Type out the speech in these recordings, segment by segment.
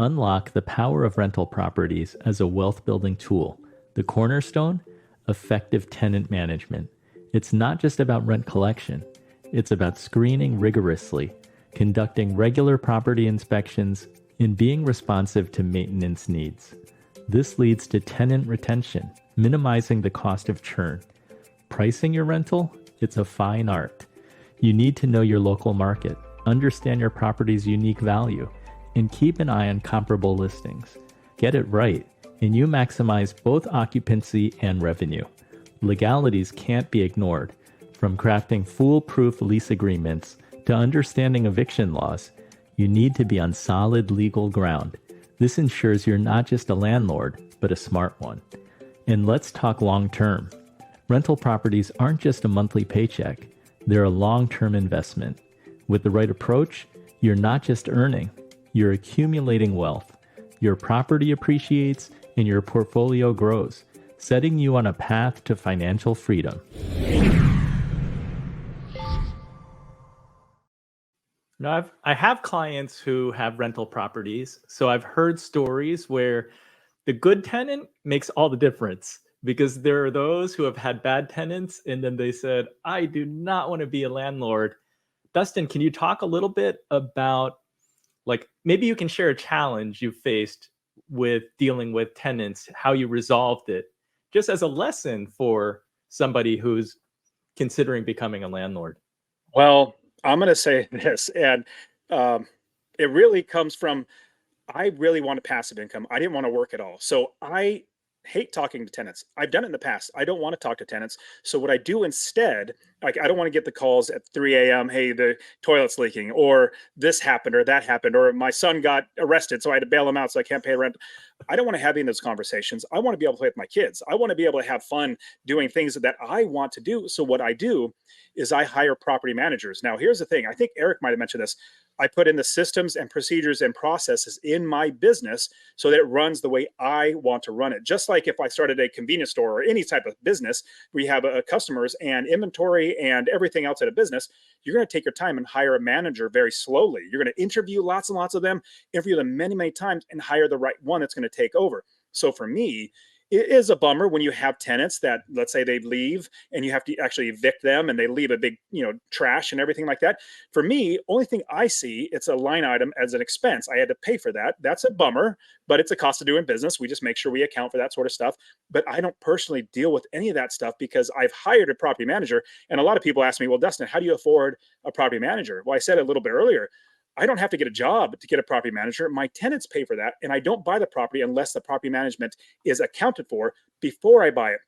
Unlock the power of rental properties as a wealth building tool. The cornerstone? Effective tenant management. It's not just about rent collection, it's about screening rigorously, conducting regular property inspections, and being responsive to maintenance needs. This leads to tenant retention, minimizing the cost of churn. Pricing your rental? It's a fine art. You need to know your local market, understand your property's unique value, and keep an eye on comparable listings. Get it right, and you maximize both occupancy and revenue. Legalities can't be ignored. From crafting foolproof lease agreements to understanding eviction laws, you need to be on solid legal ground. This ensures you're not just a landlord, but a smart one. And let's talk long term. Rental properties aren't just a monthly paycheck, they're a long-term investment. With the right approach, you're not just earning, you're accumulating wealth. Your property appreciates and your portfolio grows, setting you on a path to financial freedom. Now, I have clients who have rental properties, so I've heard stories where the good tenant makes all the difference because there are those who have had bad tenants and then they said, I do not want to be a landlord. Dustin, can you talk a little bit about, like, maybe you can share a challenge you faced with dealing with tenants, how you resolved it, just as a lesson for somebody who's considering becoming a landlord? Well, I'm going to say this, and it really comes from I really wanted passive income. I didn't want to work at all. So I hate talking to tenants. I've done it in the past. I don't want to talk to tenants. So what I do instead, like I don't want to get the calls at 3 a.m. Hey, the toilet's leaking, or this happened, or that happened, or my son got arrested, so I had to bail him out, so I can't pay rent. I don't want to have any of those conversations. I want to be able to play with my kids. I want to be able to have fun doing things that I want to do. So what I do is I hire property managers. Now, here's the thing. I think Eric might have mentioned this. I put in the systems and procedures and processes in my business so that it runs the way I want to run it. Just like if I started a convenience store or any type of business, we have customers and inventory and everything else at a business. You're going to take your time and hire a manager very slowly. You're going to interview lots and lots of them, interview them many, many times, and hire the right one that's going to take over. So for me, it is a bummer when you have tenants that, let's say, they leave and you have to actually evict them and they leave a big, trash and everything like that. For me, only thing I see, it's a line item as an expense. I had to pay for that. That's a bummer, but it's a cost of doing business. We just make sure we account for that sort of stuff. But I don't personally deal with any of that stuff because I've hired a property manager. And a lot of people ask me, well, Dustin, how do you afford a property manager? Well, I said a little bit earlier, I don't have to get a job to get a property manager. My tenants pay for that. And I don't buy the property unless the property management is accounted for before I buy it.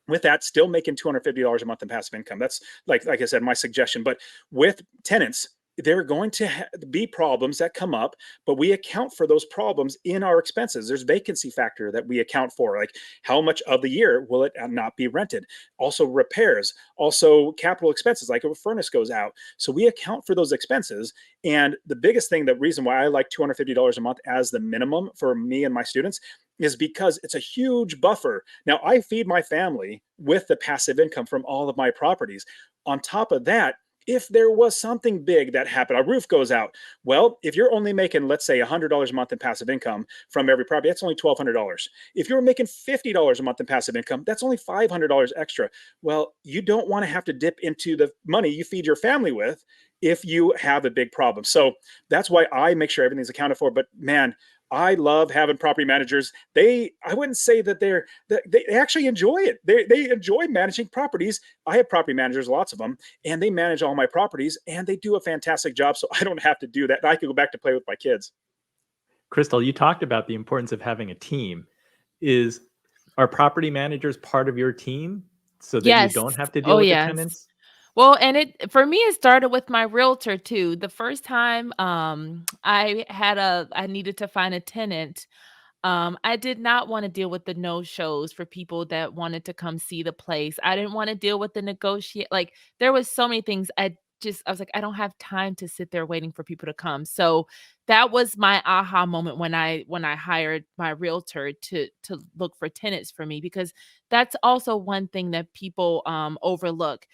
With that, still making $250 a month in passive income. That's like I said, my suggestion. But with tenants, there are going to be problems that come up, but we account for those problems in our expenses. There's vacancy factor that we account for, like how much of the year will it not be rented? Also repairs, also capital expenses, like if a furnace goes out. So we account for those expenses. And the biggest thing, the reason why I like $250 a month as the minimum for me and my students is because it's a huge buffer. Now I feed my family with the passive income from all of my properties. On top of that, if there was something big that happened, a roof goes out. Well, if you're only making, let's say, $100 a month in passive income from every property, that's only $1,200. If you're making $50 a month in passive income, that's only $500 extra. Well, you don't want to have to dip into the money you feed your family with if you have a big problem. So that's why I make sure everything's accounted for. But man, I love having property managers. I wouldn't say that they actually enjoy it. They enjoy managing properties. I have property managers, lots of them, and they manage all my properties and they do a fantastic job. So I don't have to do that. I can go back to play with my kids. Crystal, you talked about the importance of having a team. Are property managers part of your team so that you Yes. don't have to deal Oh, with the yes. tenants? Well, and it for me, it started with my realtor too. The first time I needed to find a tenant, I did not want to deal with the no-shows for people that wanted to come see the place. I didn't want to deal with the negotiate like there was so many things I was like, I don't have time to sit there waiting for people to come. So that was my aha moment when I hired my realtor to look for tenants for me because that's also one thing that people overlook.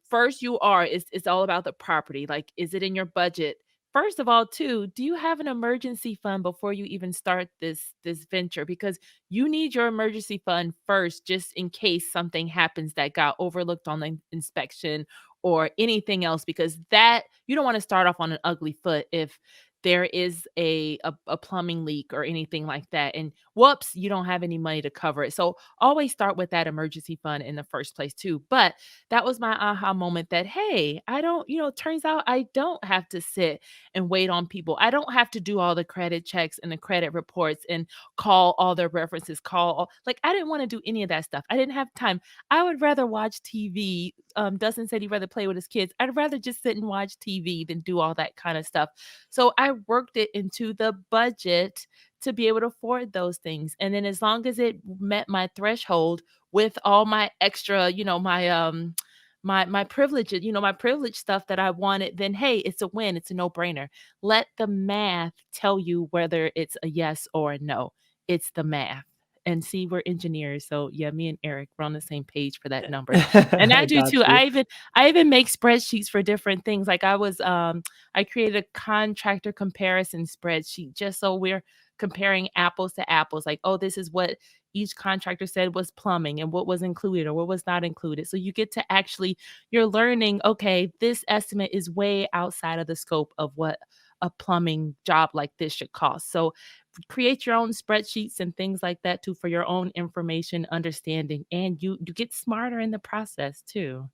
First, it's all about the property. Like, is it in your budget first of all, too, do you have an emergency fund before you even start this venture? Because you need your emergency fund first, just in case something happens that got overlooked on the inspection or anything else, because that you don't want to start off on an ugly foot if there is a plumbing leak or anything like that, and whoops, you don't have any money to cover it. So always start with that emergency fund in the first place too. But that was my aha moment that, hey, I don't, turns out I don't have to sit and wait on people. I don't have to do all the credit checks and the credit reports and call all their references, like I didn't want to do any of that stuff. I didn't have time. I would rather watch TV. Dustin said he'd rather play with his kids. I'd rather just sit and watch TV than do all that kind of stuff. So I worked it into the budget to be able to afford those things. And then as long as it met my threshold with all my extra, my privileges, my privilege stuff that I wanted, then hey, it's a win. It's a no-brainer. Let the math tell you whether it's a yes or a no. It's the math. And see, we're engineers. So yeah, me and Eric, we're on the same page for that number. And I I do got too. you. I even make spreadsheets for different things. Like I created a contractor comparison spreadsheet just so we're comparing apples to apples. Like, oh, this is what each contractor said was plumbing and what was included or what was not included. So you get to actually, you're learning, okay, this estimate is way outside of the scope of what a plumbing job like this should cost. So create your own spreadsheets and things like that too for your own information understanding, and you get smarter in the process too.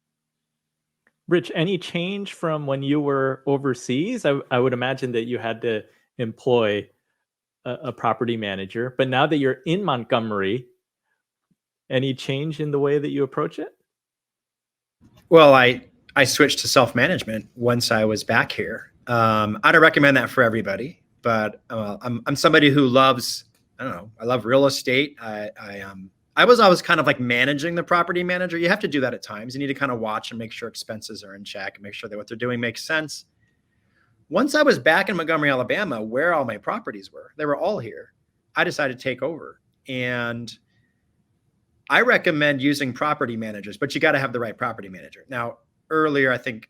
Rich, any change from when you were overseas? I would imagine that you had to employ a property manager, but now that you're in Montgomery, any change in the way that you approach it? Well, I switched to self-management once I was back here. I don't recommend that for everybody, but I'm somebody who loves, I don't know, I love real estate. I was always kind of like managing the property manager. You have to do that at times. You need to kind of watch and make sure expenses are in check and make sure that what they're doing makes sense. Once I was back in Montgomery, Alabama, where all my properties were, they were all here. I decided to take over. And I recommend using property managers, but you got to have the right property manager. Now, earlier, I think,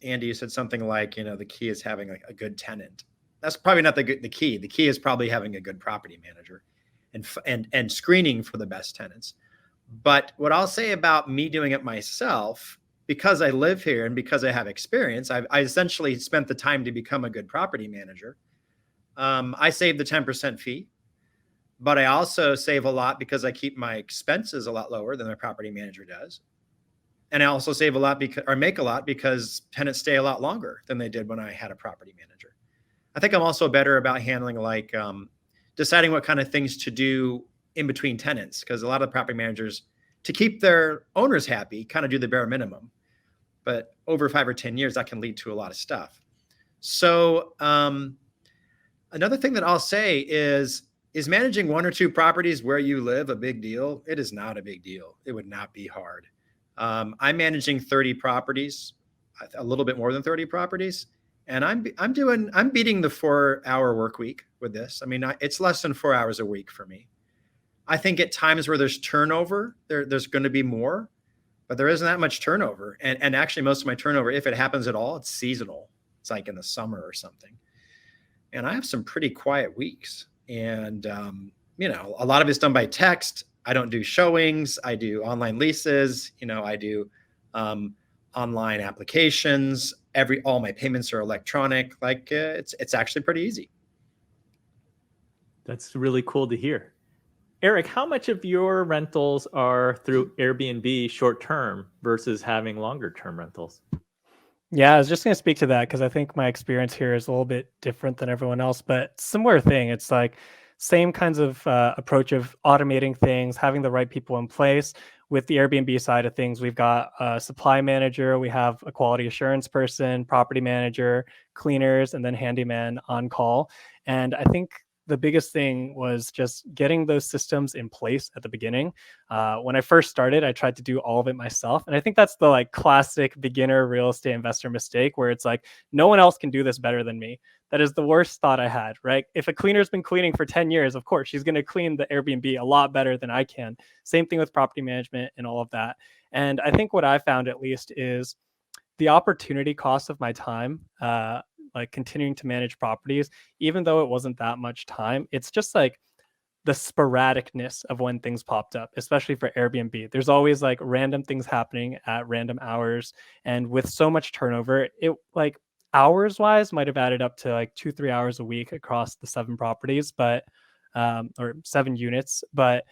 Andy, you said something like, the key is having like a good tenant. That's probably not the key. The key is probably having a good property manager and screening for the best tenants. But what I'll say about me doing it myself, because I live here and because I have experience, I essentially spent the time to become a good property manager. I saved the 10% fee, but I also save a lot because I keep my expenses a lot lower than my property manager does. And I also save a lot make a lot because tenants stay a lot longer than they did when I had a property manager. I think I'm also better about handling like deciding what kind of things to do in between tenants, because a lot of property managers, to keep their owners happy, kind of do the bare minimum. But over 5 or 10 years, that can lead to a lot of stuff. So another thing that I'll say is managing 1 or 2 properties where you live a big deal? It is not a big deal. It would not be hard. I'm managing 30 properties, a little bit more than 30 properties. And I'm beating the 4-hour work week with this. I mean, it's less than 4 hours a week for me. I think at times where there's turnover, there's going to be more, but there isn't that much turnover. And actually most of my turnover, if it happens at all, it's seasonal. It's like in the summer or something. And I have some pretty quiet weeks. And, a lot of it's done by text. I don't do showings. I do online leases. I do online applications. All my payments are electronic. Like it's actually pretty easy. That's really cool to hear. Eric, how much of your rentals are through Airbnb short-term versus having longer-term rentals? Yeah, I was just going to speak to that because I think my experience here is a little bit different than everyone else, but similar thing. It's like same kinds of approach of automating things, having the right people in place. With the Airbnb side of things, we've got a supply manager, we have a quality assurance person, property manager, cleaners, and then handyman on call. And I think the biggest thing was just getting those systems in place at the beginning. When I first started, I tried to do all of it myself. And I think that's the like classic beginner real estate investor mistake where it's like, no one else can do this better than me. That is the worst thought I had, right? If a cleaner's been cleaning for 10 years, of course, she's going to clean the Airbnb a lot better than I can. Same thing with property management and all of that. And I think what I found at least is the opportunity cost of my time like continuing to manage properties, even though it wasn't that much time, it's just like the sporadicness of when things popped up, especially for Airbnb. There's always like random things happening at random hours. And with so much turnover, it like hours wise might have added up to like 2-3 hours a week across the 7 properties, but or 7 units. But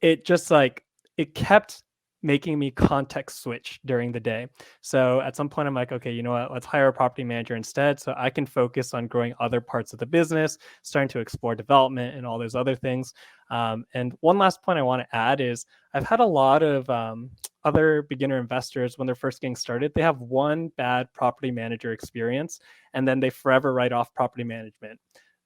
it just like it kept making me context switch during the day. So at some point I'm like, okay, you know what, let's hire a property manager instead so I can focus on growing other parts of the business, starting to explore development and all those other things. And one last point I want to add is I've had a lot of other beginner investors when they're first getting started, they have one bad property manager experience and then they forever write off property management.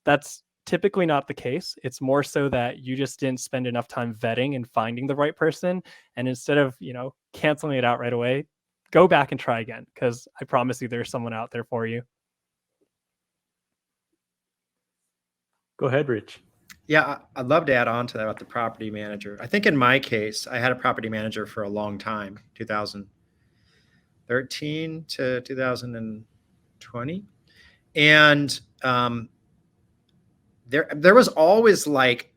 That's typically not the case. It's more so that you just didn't spend enough time vetting and finding the right person. And instead of, canceling it out right away, go back and try again, because I promise you there's someone out there for you. Go ahead, Rich. Yeah, I'd love to add on to that about the property manager. I think in my case, I had a property manager for a long time, 2013 to 2020. And there was always like,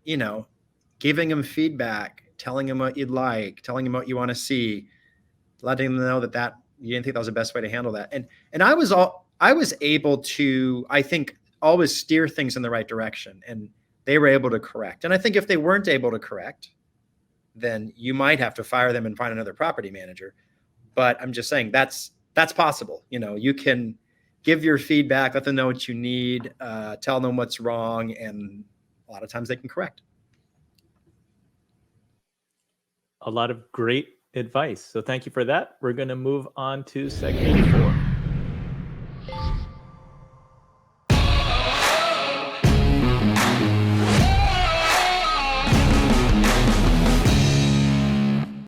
giving him feedback, telling him what you'd like, telling him what you want to see, letting them know that you didn't think that was the best way to handle that. And I was able to, I think, always steer things in the right direction, and they were able to correct. And I think if they weren't able to correct, then you might have to fire them and find another property manager. But I'm just saying that's possible. You can give your feedback, let them know what you need, tell them what's wrong, and a lot of times they can correct. A lot of great advice. So thank you for that. We're going to move on to segment 4.